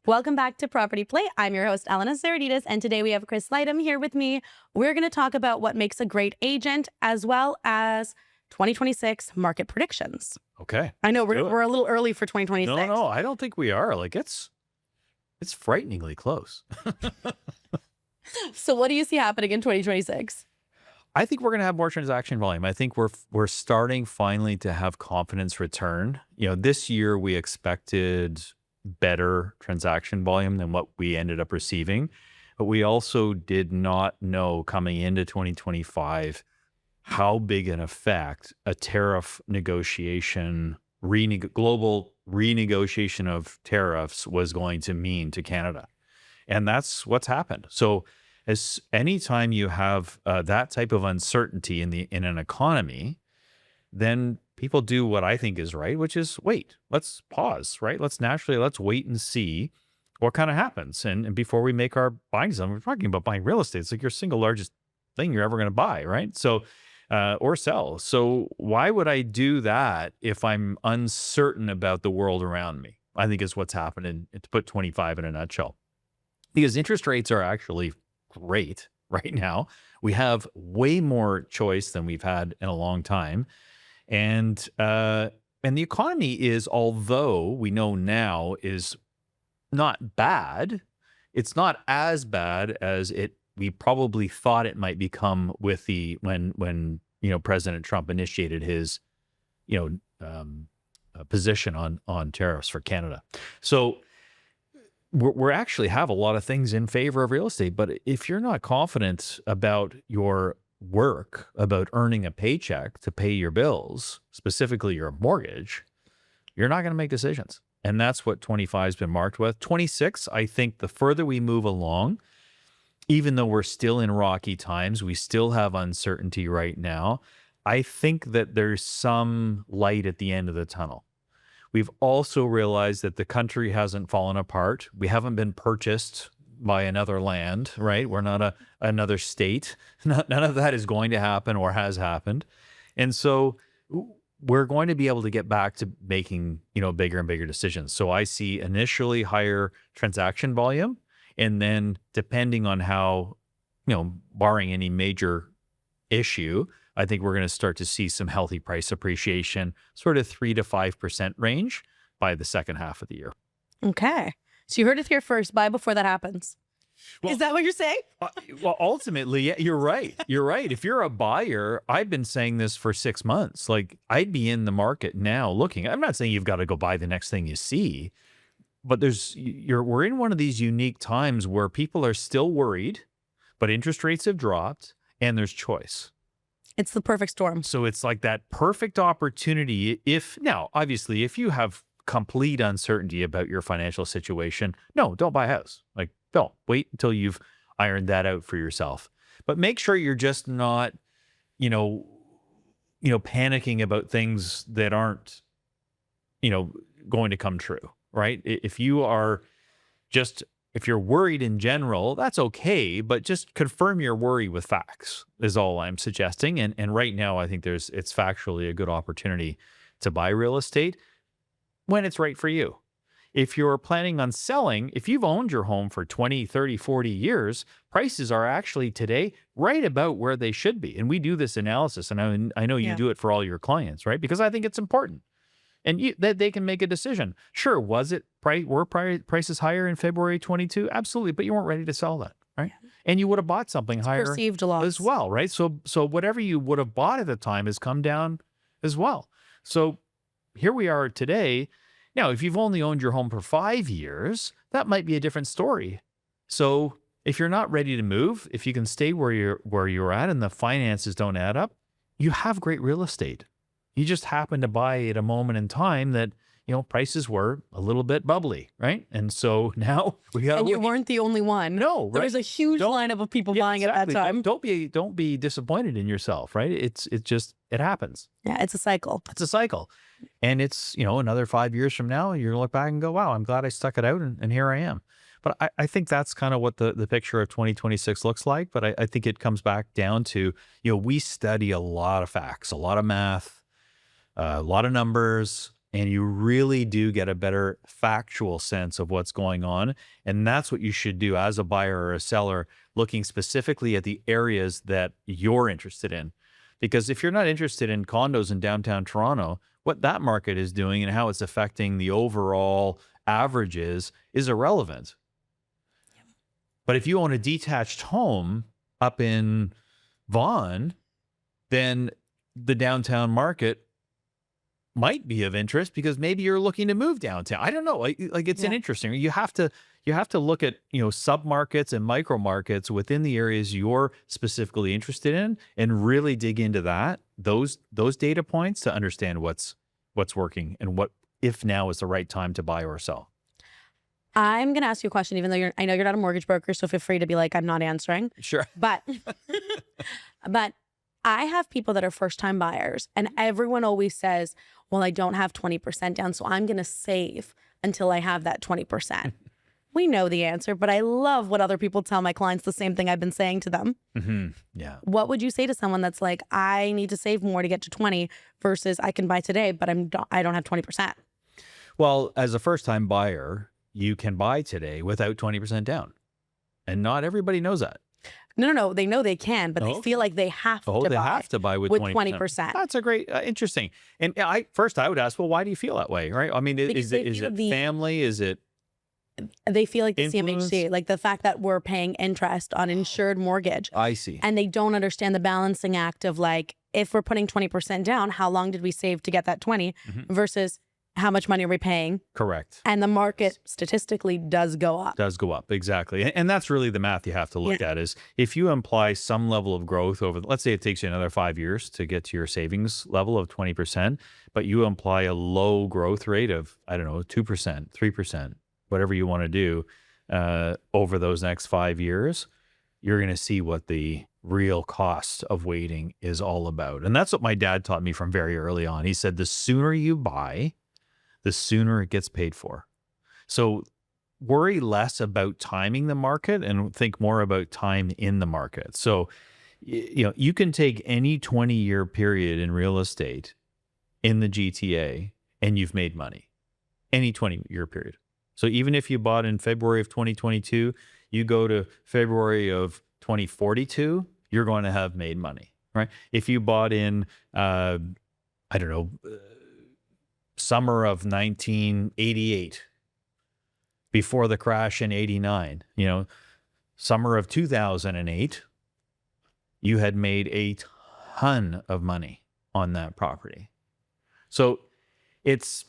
Welcome back to Property Play. I'm your host, Elena Saradidis, and today we have Chris Slightham here with me. We're going to talk about what makes a great agent as well as 2026 market predictions. Okay. I know we're a little early for 2026. No, I don't think we are. Like it's frighteningly close. So what do you see happening in 2026? I think we're going to have more transaction volume. I think we're starting finally to have confidence return. This year we expected better transaction volume than what we ended up receiving, but we also did not know coming into 2025 how big an effect a tariff negotiation, global renegotiation of tariffs was going to mean to Canada. And that's what's happened. So as anytime you have that type of uncertainty in an economy, then people do what I think is right, which is wait, let's pause, right? Let's wait and see what kind of happens. And before we make our buying decision, we're talking about buying real estate. It's like your single largest thing you're ever going to buy, right? So, or sell. So why would I do that if I'm uncertain about the world around me? I think is what's happening, to put 25 in a nutshell. Because interest rates are actually great right now. We have way more choice than we've had in a long time. And the economy is, although we know now is not bad, it's not as bad as we probably thought it might become with when President Trump initiated his position on tariffs for Canada. So we actually have a lot of things in favor of real estate, but if you're not confident about your work, about earning a paycheck to pay your bills, specifically your mortgage, you're not going to make decisions. And that's what 25 has been marked with. 26, I think the further we move along, even though we're still in rocky times, we still have uncertainty right now. I think that there's some light at the end of the tunnel. We've also realized that the country hasn't fallen apart. We haven't been purchased by another land, right? We're not another state. None of that is going to happen or has happened. And so we're going to be able to get back to making, bigger and bigger decisions. So I see initially higher transaction volume, and then depending on how, barring any major issue, I think we're going to start to see some healthy price appreciation, sort of 3 to 5% range by the second half of the year. Okay. So you heard it here first. Buy before that happens. Is that what you're saying? Well, ultimately, yeah, you're right. You're right. If you're a buyer, I've been saying this for 6 months. Like, I'd be in the market now looking. I'm not saying you've got to go buy the next thing you see, but we're in one of these unique times where people are still worried, but interest rates have dropped and there's choice. It's the perfect storm. So it's like that perfect opportunity. Now, obviously, if you have complete uncertainty about your financial situation, no, don't buy a house. Like, don't wait until you've ironed that out for yourself. But make sure you're just not, panicking about things that aren't, going to come true, right? If you're worried in general, that's okay, but just confirm your worry with facts is all I'm suggesting. And right now, I think it's factually a good opportunity to buy real estate when it's right for you. If you're planning on selling, if you've owned your home for 20, 30, 40 years, prices are actually today right about where they should be. And we do this analysis, and I know you do it for all your clients, right? Because I think it's important. And that they can make a decision. Sure, were prices higher in February 22? Absolutely, but you weren't ready to sell that, right? Yeah. And you would have bought something higher perceived loss as well, right? So whatever you would have bought at the time has come down as well. So here we are today. Now, if you've only owned your home for 5 years, that might be a different story. So if you're not ready to move, if you can stay where you're at and the finances don't add up, you have great real estate. You just happen to buy at a moment in time that, prices were a little bit bubbly, right? And so now we got. And you weren't the only one. No, right? There was a huge lineup of people buying exactly. at that time. Don't be disappointed in yourself, right? It happens. Yeah, it's a cycle. It's a cycle, and it's another 5 years from now, you're gonna look back and go, wow, I'm glad I stuck it out, and here I am. But I think that's kind of what the picture of 2026 looks like. But I think it comes back down to we study a lot of facts, a lot of math. A lot of numbers, and you really do get a better factual sense of what's going on. And that's what you should do as a buyer or a seller, looking specifically at the areas that you're interested in. Because if you're not interested in condos in downtown Toronto, what that market is doing and how it's affecting the overall averages is irrelevant. But if you own a detached home up in Vaughan, then the downtown market might be of interest because maybe you're looking to move downtown. I don't know. Like it's an interesting. You have to look at, submarkets and micro markets within the areas you're specifically interested in and really dig into those data points to understand what's working and what, if now is the right time to buy or sell. I'm going to ask you a question, even though I know you're not a mortgage broker, so feel free to be like, I'm not answering. Sure. But I have people that are first-time buyers, and everyone always says, well, I don't have 20% down, so I'm going to save until I have that 20%. We know the answer, but I love what other people tell my clients, the same thing I've been saying to them. Mm-hmm. Yeah. What would you say to someone that's like, I need to save more to get to 20 versus I can buy today, but I don't have 20%? Well, as a first-time buyer, you can buy today without 20% down. And not everybody knows that. No. They know they can, but they feel like they have to buy. They have to buy with 20%. That's a great, interesting. And I would ask, well, why do you feel that way, right? I mean, is it family? Is it? They feel like the influence? CMHC, like the fact that we're paying interest on insured mortgage. I see. And they don't understand the balancing act of like, if we're putting 20% down, how long did we save to get that 20 versus how much money are we paying? Correct. And the market statistically does go up. Exactly. And that's really the math you have to look at is if you imply some level of growth over, let's say it takes you another 5 years to get to your savings level of 20%, but you imply a low growth rate of, 2%, 3%, whatever you want to do over those next 5 years, you're going to see what the real cost of waiting is all about. And that's what my dad taught me from very early on. He said, the sooner you buy, the sooner it gets paid for. So worry less about timing the market and think more about time in the market. So, you can take any 20-year period in real estate in the GTA and you've made money. Any 20-year period. So even if you bought in February of 2022, you go to February of 2042, you're going to have made money, right? If you bought in, summer of 1988, before the crash in 89, summer of 2008, you had made a ton of money on that property. So it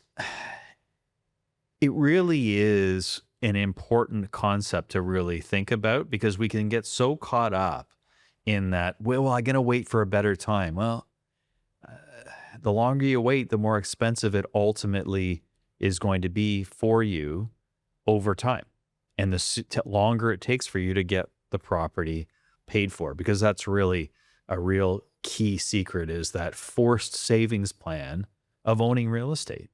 really is an important concept to really think about because we can get so caught up in that, well, I'm going to wait for a better time. Well, the longer you wait, the more expensive it ultimately is going to be for you over time. And the longer it takes for you to get the property paid for, because that's really a real key secret is that forced savings plan of owning real estate.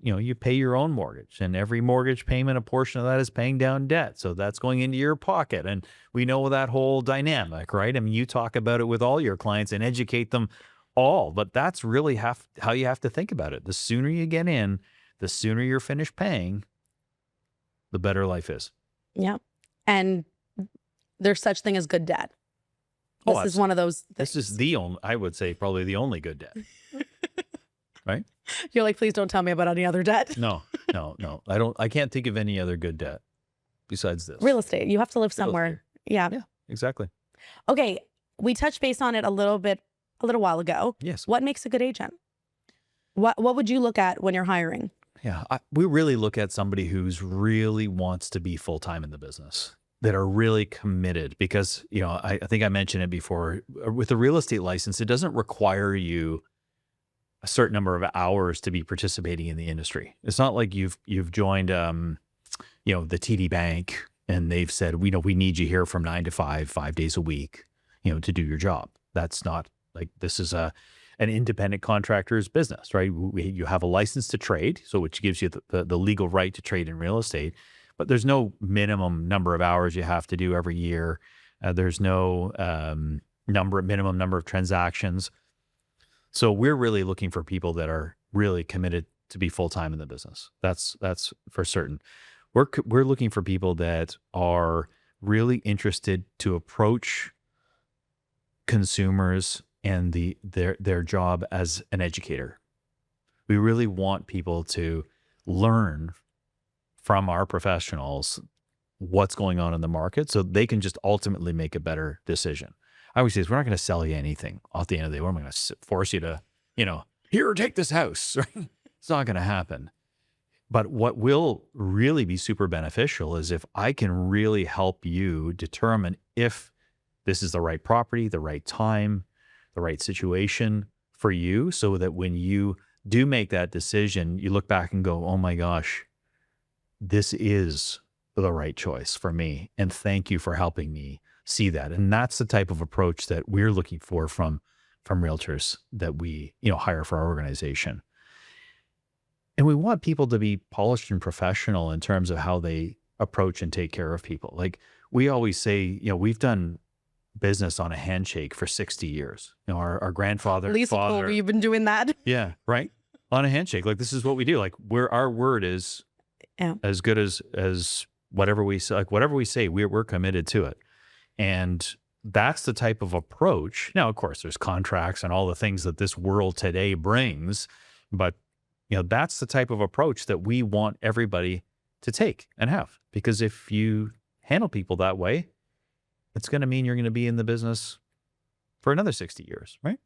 You pay your own mortgage and every mortgage payment, a portion of that is paying down debt. So that's going into your pocket. And we know that whole dynamic, right? I mean, you talk about it with all your clients and educate them all, but that's really how you have to think about it. The sooner you get in, the sooner you're finished paying, the better life is. Yeah. And there's such thing as good debt. This is one of those things. This is the only, I would say probably the only good debt. Right? You're like, please don't tell me about any other debt. No. I can't think of any other good debt besides this. Real estate. You have to live somewhere. Yeah, exactly. Okay. We touched base on it a little while ago. Yes. What makes a good agent? What would you look at when you're hiring? Yeah, we really look at somebody who's really wants to be full-time in the business, that are really committed because, I think I mentioned it before, with a real estate license, it doesn't require you a certain number of hours to be participating in the industry. It's not like you've joined, the TD Bank and they've said, we need you here from 9 to 5 days a week, to do your job. That's not like, this is an independent contractor's business, right? You have a license to trade, so which gives you the legal right to trade in real estate, but there's no minimum number of hours you have to do every year. There's no minimum number of transactions. So we're really looking for people that are really committed to be full-time in the business. That's for certain. We're looking for people that are really interested to approach consumers and their job as an educator. We really want people to learn from our professionals what's going on in the market so they can just ultimately make a better decision. I always say this, we're not going to sell you anything at the end of the day. We're not going to force you to, here, take this house. Right? It's not going to happen. But what will really be super beneficial is if I can really help you determine if this is the right property, the right time, the right situation for you, so that when you do make that decision, you look back and go, oh my gosh, this is the right choice for me. And thank you for helping me see that. And that's the type of approach that we're looking for from realtors that we, hire for our organization. And we want people to be polished and professional in terms of how they approach and take care of people. Like we always say, we've done business on a handshake for 60 years. Our grandfather, Lisa told me you've been doing that. Yeah, right. On a handshake. Like this is what we do. Like our word is as good as whatever we say. Like whatever we say, we're committed to it. And that's the type of approach. Now, of course, there's contracts and all the things that this world today brings, but that's the type of approach that we want everybody to take and have. Because if you handle people that way, it's going to mean you're going to be in the business for another 60 years, right?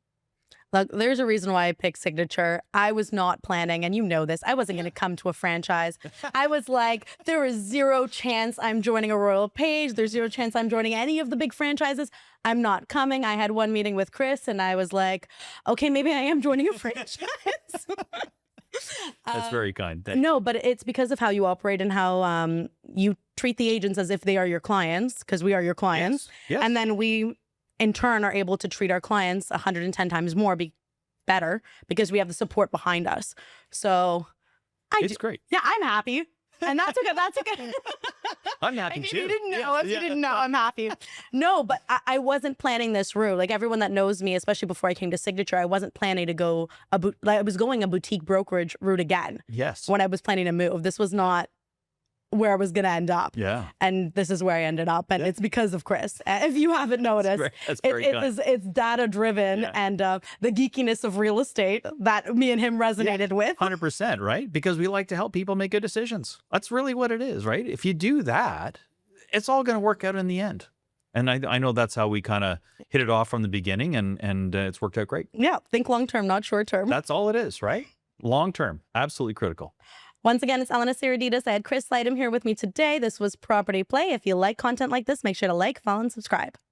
Look, there's a reason why I picked Signature. I was not planning, and you know this, I wasn't going to come to a franchise. I was like, there is zero chance I'm joining a Royal Page. There's zero chance I'm joining any of the big franchises. I'm not coming. I had one meeting with Chris, and I was like, okay, maybe I am joining a franchise. That's very kind. No, but it's because of how you operate and how you treat the agents as if they are your clients, because we are your clients. Yes. And then we, in turn, are able to treat our clients 110 times more better because we have the support behind us. So it's great. Yeah, I'm happy. And that's okay. That's okay. I'm happy if too. You didn't know. If you didn't know, I'm happy. No, but I wasn't planning this route. Like everyone that knows me, especially before I came to Signature, I wasn't planning to go I was going a boutique brokerage route again. Yes. When I was planning to move, this was not where I was going to end up. Yeah. And this is where I ended up. And it's because of Chris. If you haven't noticed, it's data driven and the geekiness of real estate that me and him resonated with. 100%, right? Because we like to help people make good decisions. That's really what it is, right? If you do that, it's all going to work out in the end. And I know that's how we kind of hit it off from the beginning and it's worked out great. Yeah. Think long term, not short term. That's all it is, right? Long term. Absolutely critical. Once again, it's Elena Saradidis. I had Chris Slightham here with me today. This was Property Play. If you like content like this, make sure to like, follow, and subscribe.